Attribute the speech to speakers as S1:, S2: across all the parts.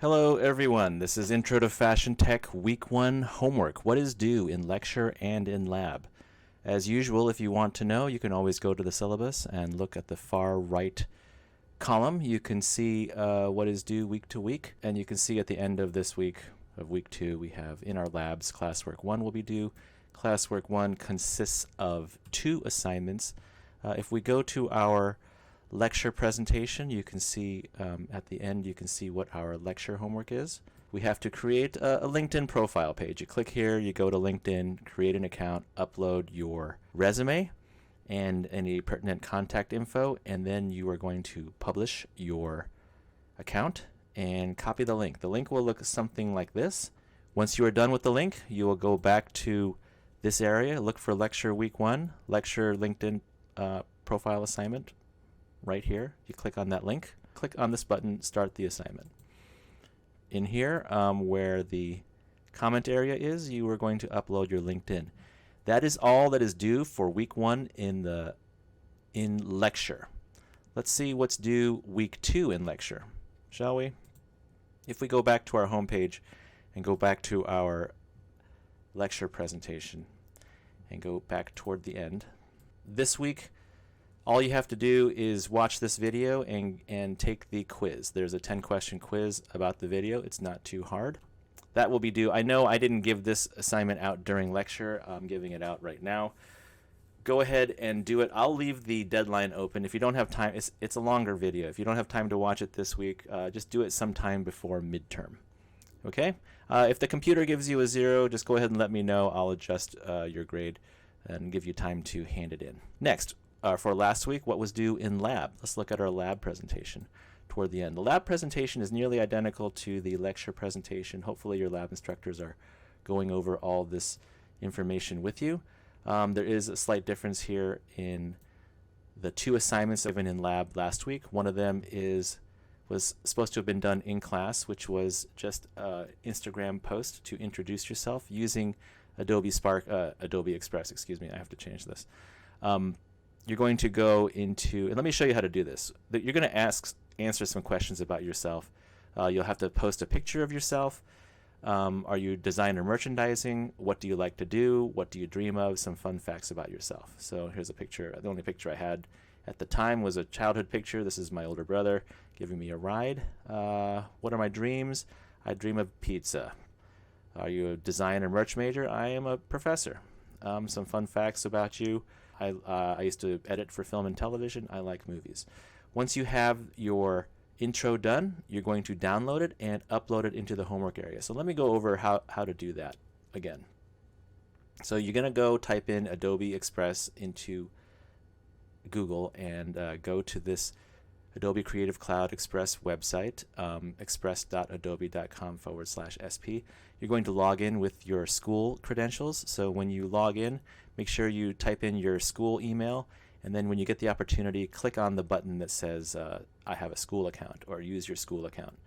S1: Hello everyone, this is Intro to Fashion Tech Week 1 homework. What is due in lecture and in lab? As usual, if you want to know, you can always go to the syllabus and look at the far right column. You can see what is due week to week, and you can see at the end of this week, of week 2, we have in our labs, classwork 1 will be due. Classwork 1 consists of 2 assignments. If we go to our lecture presentation, you can see at the end, you can see what our lecture homework is. We have to create a LinkedIn profile page. You click here, you go to LinkedIn, create an account, upload your resume and any pertinent contact info, and then you are going to publish your account and copy the link. The link will look something like this. Once you are done with the link, you will go back to this area, look for lecture week 1, lecture LinkedIn profile assignment. Right here, you click on that link, click on this button, start the assignment. In here, where the comment area is, you are going to upload your LinkedIn. That is all that is due for week 1 in lecture. Let's see what's due week 2 in lecture, shall we? If we go back to our home page and go back to our lecture presentation and go back toward the end, this week all you have to do is watch this video and take the quiz. There's a 10-question quiz about the video. It's not too hard. That will be due. I know I didn't give this assignment out during lecture. I'm giving it out right now. Go ahead and do it. I'll leave the deadline open. If you don't have time, it's a longer video. If you don't have time to watch it this week, just do it sometime before midterm. Okay? If the computer gives you a 0, just go ahead and let me know. I'll adjust your grade and give you time to hand it in. Next. For last week, what was due in lab? Let's look at our lab presentation toward the end. The lab presentation is nearly identical to the lecture presentation. Hopefully your lab instructors are going over all this information with you. There is a slight difference here in the 2 assignments given in lab last week. One of them was supposed to have been done in class, which was just an Instagram post to introduce yourself using Adobe Express, excuse me, I have to change this. You're going to go into, and let me show you how to do this. You're going to answer some questions about yourself. You'll have to post a picture of yourself. Are you design or merchandising? What do you like to do? What do you dream of? Some fun facts about yourself. So here's a picture. The only picture I had at the time was a childhood picture. This is my older brother giving me a ride. What are my dreams? I dream of pizza. Are you a design or merch major? I am a professor. Some fun facts about you. I used to edit for film and television. I like movies. Once you have your intro done, you're going to download it and upload it into the homework area. So let me go over how to do that again. So you're going to go type in Adobe Express into Google and go to this Adobe Creative Cloud Express website, express.adobe.com/sp. You're going to log in with your school credentials. So when you log in, make sure you type in your school email, and then when you get the opportunity, click on the button that says I have a school account or use your school account.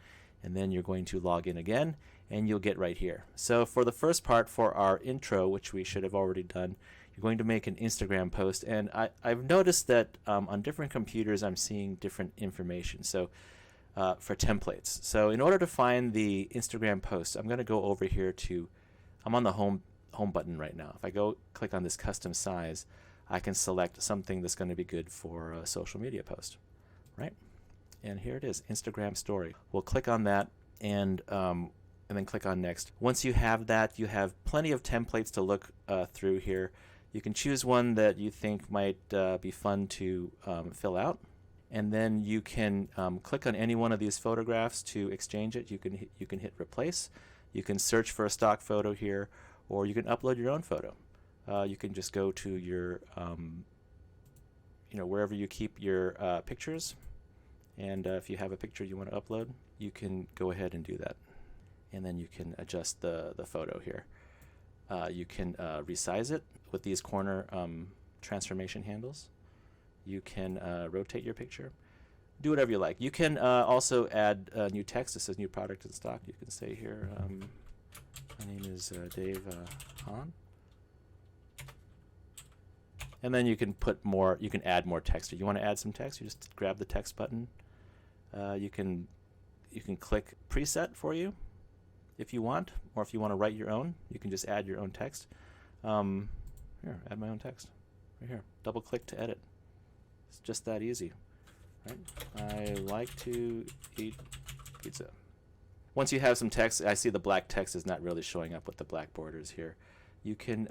S1: And then you're going to log in again, and you'll get right here. So for the first part, for our intro, which we should have already done, you're going to make an Instagram post. And I've noticed that on different computers, I'm seeing different information. So for templates. So in order to find the Instagram post, I'm going to go over here to, I'm on the home button right now. If I go click on this custom size, I can select something that's going to be good for a social media post, right? And here it is, Instagram story. We'll click on that and then click on next. Once you have that, you have plenty of templates to look through here. You can choose one that you think might be fun to fill out, and then you can click on any one of these photographs to exchange it. You can hit replace. You can search for a stock photo here, or you can upload your own photo. You can just go to your wherever you keep your pictures, and if you have a picture you want to upload, you can go ahead and do that, and then you can adjust the photo here. You can resize it with these corner transformation handles. You can rotate your picture. Do whatever you like. You can also add new text. This says new product in stock. You can say here, my name is Dave Hahn. And then you can put more, you can add more text. If you want to add some text, you just grab the text button. You can you can click preset for you if you want, or if you want to write your own, you can just add your own text. Here, add my own text right here. Double click to edit. It's just that easy, right? I like to eat pizza. Once you have some text, I see the black text is not really showing up with the black borders here. You can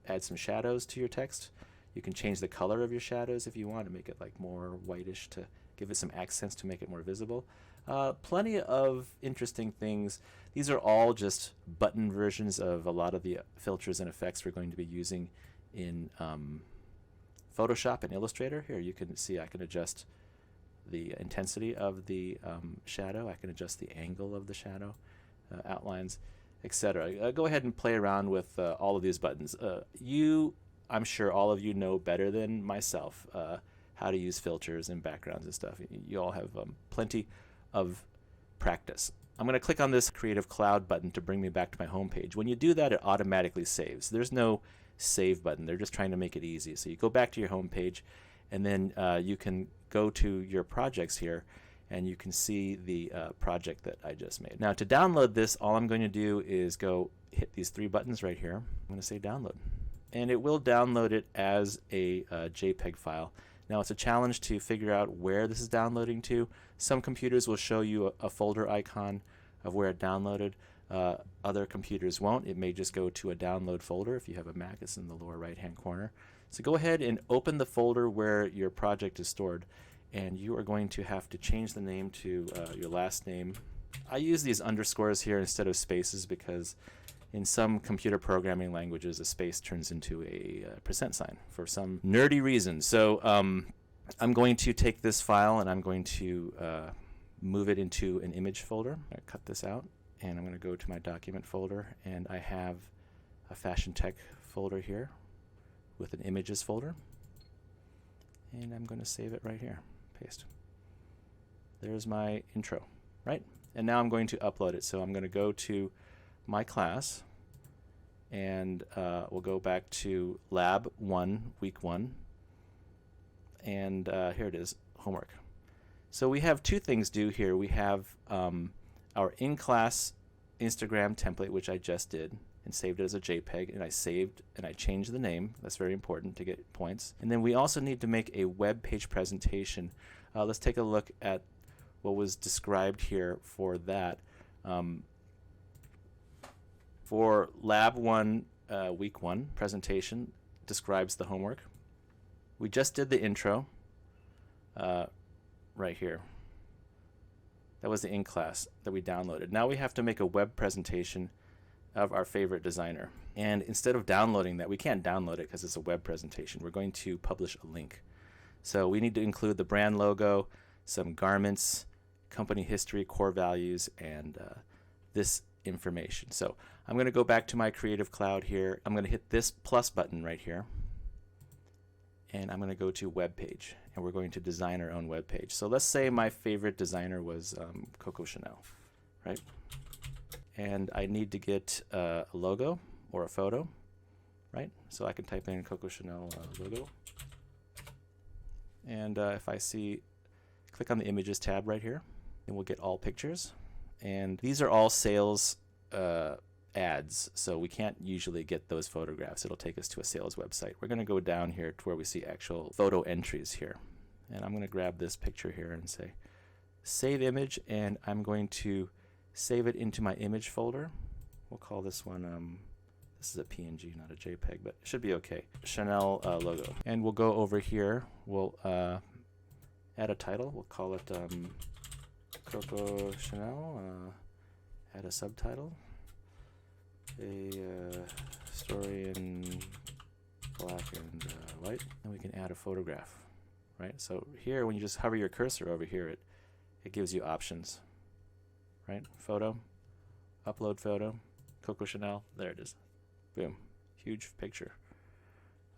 S1: add some shadows to your text. You can change the color of your shadows if you want to make it like more whitish to give it some accents to make it more visible. Plenty of interesting things. These are all just button versions of a lot of the filters and effects we're going to be using in Photoshop and Illustrator. Here you can see I can adjust the intensity of the shadow. I can adjust the angle of the shadow, outlines, etc. Go ahead and play around with all of these buttons. I'm sure all of you know better than myself how to use filters and backgrounds and stuff. You all have plenty of practice. I'm going to click on this Creative Cloud button to bring me back to my home page. When you do that, it automatically saves. There's no save button. They're just trying to make it easy. So you go back to your home page, and then you can go to your projects here, and you can see the project that I just made. Now to download this, all I'm going to do is go hit these three buttons right here. I'm going to say download, and it will download it as a JPEG file. Now it's a challenge to figure out where this is downloading to. Some computers will show you a folder icon of where it downloaded. Other computers won't. It may just go to a download folder. If you have a Mac, it's in the lower right hand corner. So go ahead and open the folder where your project is stored, and you are going to have to change the name to your last name. I use these underscores here instead of spaces because in some computer programming languages a space turns into a percent sign for some nerdy reason. So I'm going to take this file and I'm going to move it into an image folder. I cut this out, and I'm going to go to my document folder, and I have a Fashion Tech folder here with an images folder, and I'm going to save it right here. Paste. There's my intro, right? And now I'm going to upload it. So I'm going to go to my class, and we'll go back to Lab 1, Week 1, and here it is, homework. So we have two things due here. We have our in-class Instagram template, which I just did and saved it as a JPEG, and I saved and I changed the name. That's very important to get points. And then we also need to make a web page presentation. Let's take a look at what was described here for that. For Lab 1, Week 1 presentation describes the homework. We just did the intro right here. That was the in-class that we downloaded. Now we have to make a web presentation of our favorite designer. And instead of downloading that, we can't download it because it's a web presentation. We're going to publish a link. So we need to include the brand logo, some garments, company history, core values, and this information. So I'm going to go back to my Creative Cloud here. I'm going to hit this plus button right here, and I'm going to go to web page, and we're going to design our own web page. So let's say my favorite designer was Coco Chanel, right? And I need to get a logo or a photo, right? So I can type in Coco Chanel logo, and if I click on the images tab right here, and we'll get all pictures. And these are all sales ads, so we can't usually get those photographs. It'll take us to a sales website. We're going to go down here to where we see actual photo entries here. And I'm going to grab this picture here and say save image, and I'm going to save it into my image folder. We'll call this one, this is a PNG, not a JPEG, but it should be okay. Chanel logo. And we'll go over here. We'll add a title. We'll call it Coco Chanel. Add a subtitle. A story in black and white. And we can add a photograph, right? So here, when you just hover your cursor over here, it gives you options, right? Photo, upload photo, Coco Chanel. There it is. Boom. Huge picture.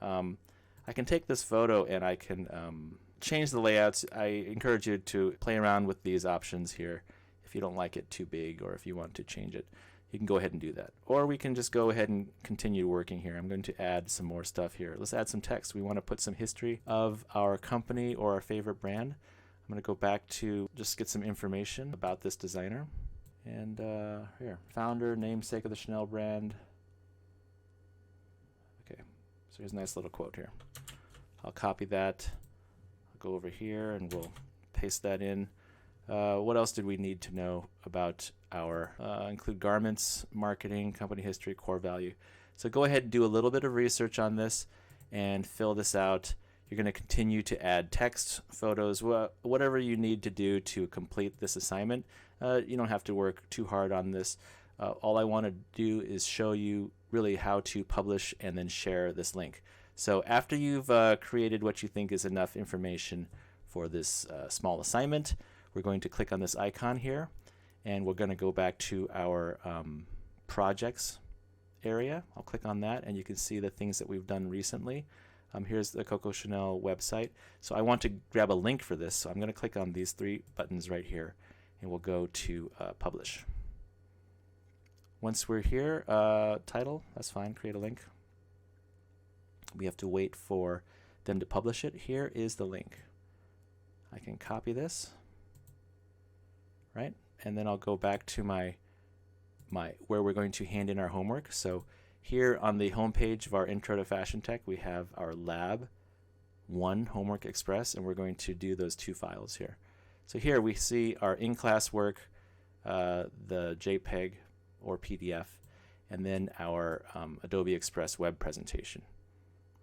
S1: I can take this photo and I can change the layouts. I encourage you to play around with these options here. If you don't like it too big, or if you want to change it, you can go ahead and do that. Or we can just go ahead and continue working here. I'm going to add some more stuff here. Let's add some text. We want to put some history of our company or our favorite brand. I'm going to go back to just get some information about this designer. And here, founder, namesake of the Chanel brand. Okay, so here's a nice little quote here. I'll copy that. I'll go over here and we'll paste that in. What else did we need to know about our include garments, marketing, company history, core value. So go ahead and do a little bit of research on this and fill this out. You're going to continue to add text, photos, whatever you need to do to complete this assignment. You don't have to work too hard on this. All I want to do is show you really how to publish and then share this link. So after you've created what you think is enough information for this small assignment, we're going to click on this icon here, and we're going to go back to our projects area. I'll click on that, and you can see the things that we've done recently. Here's the Coco Chanel website. So I want to grab a link for this, so I'm going to click on these three buttons right here, and we'll go to publish. Once we're here, title, that's fine, create a link. We have to wait for them to publish it. Here is the link. I can copy this, right? And then I'll go back to my where we're going to hand in our homework. So here on the home page of our Intro to Fashion Tech, we have our Lab 1 Homework Express, and we're going to do those 2 files here. So here we see our in-class work, the JPEG or PDF, and then our Adobe Express web presentation,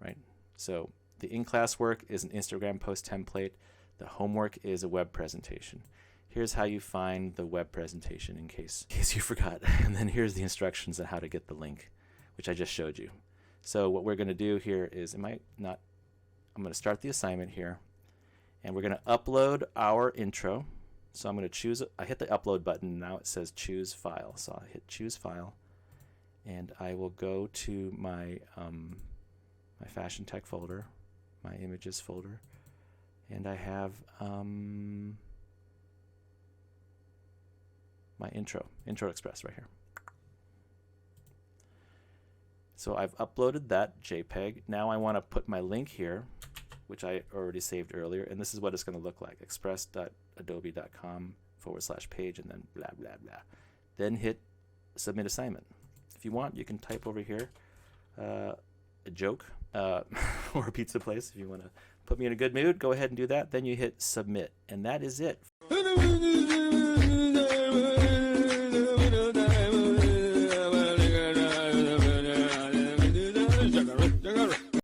S1: right? So the in-class work is an Instagram post template. The homework is a web presentation. Here's how you find the web presentation in case you forgot. And then here's the instructions on how to get the link, which I just showed you. So what we're going to do here is, I'm going to start the assignment here, and we're going to upload our intro. So I'm going to choose, I hit the upload button, now it says choose file. So I'll hit choose file, and I will go to my, my Fashion Tech folder, my images folder, and I have my Intro Express right here. So I've uploaded that JPEG. Now I want to put my link here, which I already saved earlier, and this is what it's going to look like: express.adobe.com/page, and then blah blah blah. Then hit submit assignment. If you want, you can type over here a joke or a pizza place. If you want to put me in a good mood, go ahead and do that. Then you hit submit, and that is it.